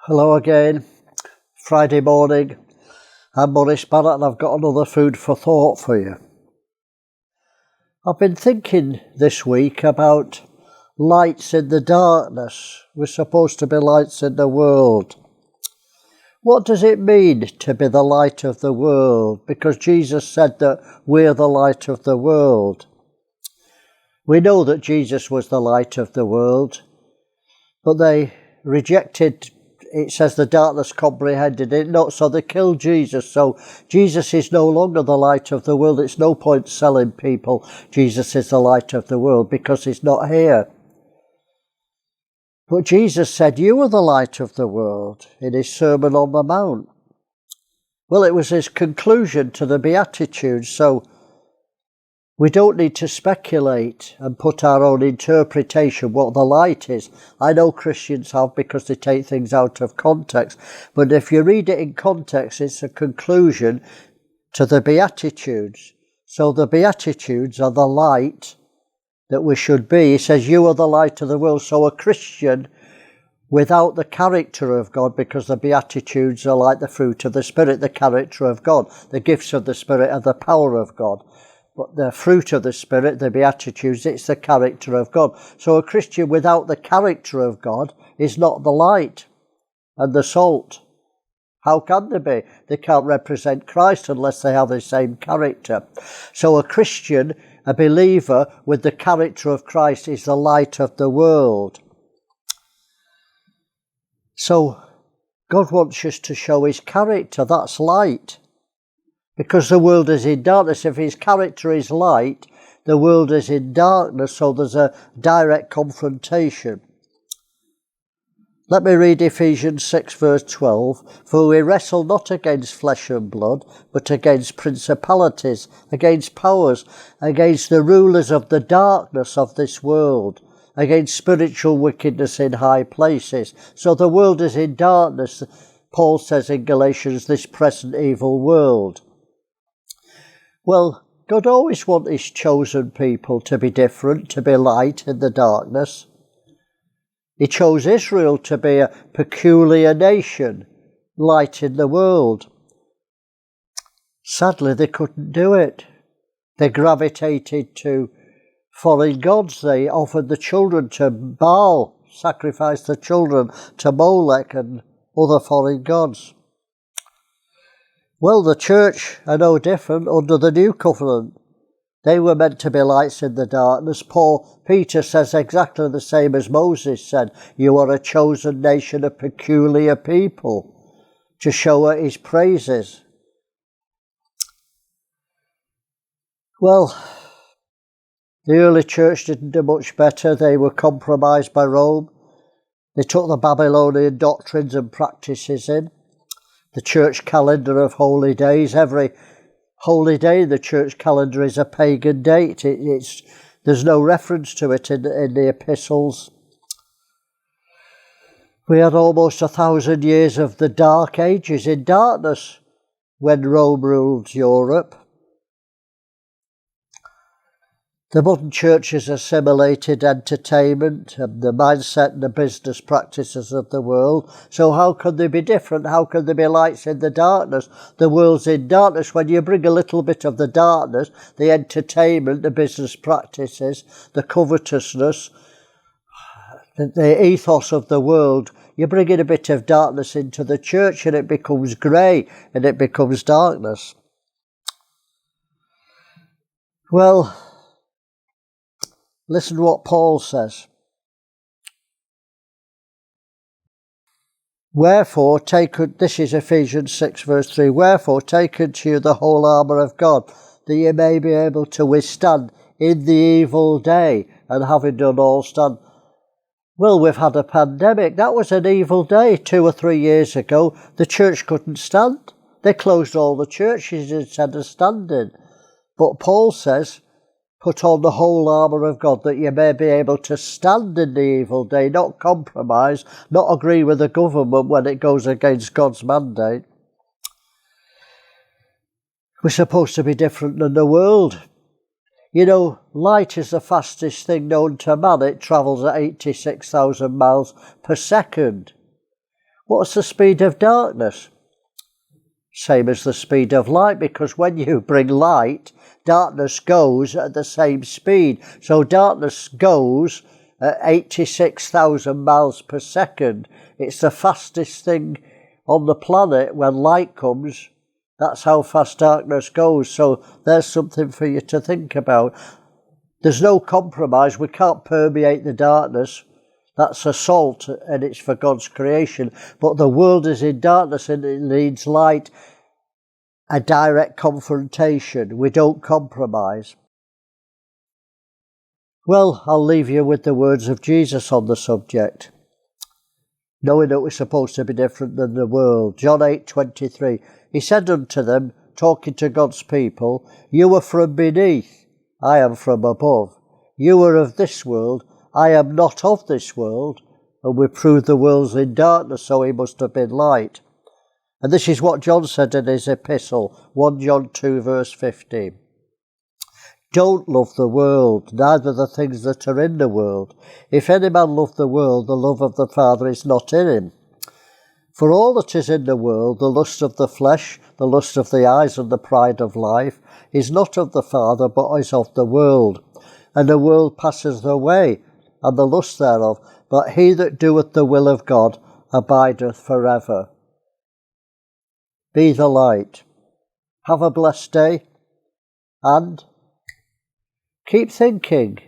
Hello again, Friday morning. I'm Maurice Barratt and I've got another food for thought for you. I've been thinking this week about lights in the darkness. We're supposed to be lights in the world. What does it mean to be the light of the world? Because Jesus said that we're the light of the world. We know that Jesus was the light of the world, but they rejected. It says the darkness comprehended it not, so they killed Jesus. So Jesus is no longer the light of the world. It's no point selling people Jesus is the light of the world because he's not here. But Jesus said, you are the light of the world in his Sermon on the Mount. Well, it was his conclusion to the Beatitudes, so we don't need to speculate and put our own interpretation what the light is. I know Christians have because they take things out of context. But if you read it in context, it's a conclusion to the Beatitudes. So the Beatitudes are the light that we should be. He says, you are the light of the world. So a Christian without the character of God, because the Beatitudes are like the fruit of the Spirit, the character of God. The gifts of the Spirit are the power of God. But the fruit of the Spirit, the Beatitudes, it's the character of God. So a Christian without the character of God is not the light and the salt. How can they be? They can't represent Christ unless they have the same character. So a Christian, a believer with the character of Christ, is the light of the world. So God wants us to show his character. That's light. Because the world is in darkness. If his character is light, the world is in darkness, so there's a direct confrontation. Let me read Ephesians 6 verse 12. For we wrestle not against flesh and blood, but against principalities, against powers, against the rulers of the darkness of this world, against spiritual wickedness in high places. So the world is in darkness, Paul says in Galatians, this present evil world. Well, God always wants his chosen people to be different, to be light in the darkness. He chose Israel to be a peculiar nation, light in the world. Sadly, they couldn't do it. They gravitated to foreign gods. They offered the children to Baal, sacrificed the children to Molech and other foreign gods. Well, the church are no different under the new covenant. They were meant to be lights in the darkness. Peter says exactly the same as Moses said. You are a chosen nation, a peculiar people, to show his praises. Well, the early church didn't do much better. They were compromised by Rome. They took the Babylonian doctrines and practices in. The church calendar of holy days. Every holy day in the church calendar is a pagan date. There's no reference to it in the epistles. We had almost 1,000 years of the dark ages in darkness when Rome ruled Europe. The modern church has assimilated entertainment and the mindset and the business practices of the world. So how can they be different? How can they be lights in the darkness? The world's in darkness. When you bring a little bit of the darkness, the entertainment, the business practices, the covetousness, the ethos of the world, you bring in a bit of darkness into the church and it becomes grey and it becomes darkness. Well, listen to what Paul says. Wherefore, this is Ephesians 6 verse 3, wherefore take unto you the whole armour of God, that ye may be able to withstand in the evil day, and having done all stand. Well, we've had a pandemic. That was an evil day 2 or 3 years ago. The church couldn't stand. They closed all the churches instead of standing. But Paul says, put on the whole armour of God that you may be able to stand in the evil day, not compromise, not agree with the government when it goes against God's mandate. We're supposed to be different than the world. You know, light is the fastest thing known to man. It travels at 86,000 miles per second. What's the speed of darkness? Same as the speed of light, because when you bring light, darkness goes at the same speed. So darkness goes at 86,000 miles per second. It's the fastest thing on the planet. When light comes, that's how fast darkness goes. So there's something for you to think about. There's no compromise. We can't permeate the darkness. That's assault, and it's for God's creation. But the world is in darkness and it needs light. A direct confrontation. We don't compromise. Well, I'll leave you with the words of Jesus on the subject. Knowing that we're supposed to be different than the world. John 8:23. He said unto them, talking to God's people, you are from beneath, I am from above. You are of this world, I am not of this world. And we prove the world's in darkness, so he must have been light. And this is what John said in his epistle, 1 John 2 verse 15. Don't love the world, neither the things that are in the world. If any man love the world, the love of the Father is not in him. For all that is in the world, the lust of the flesh, the lust of the eyes, and the pride of life, is not of the Father, but is of the world. And the world passes away, and the lust thereof, but he that doeth the will of God abideth forever. Be the light. Have a blessed day, and keep thinking.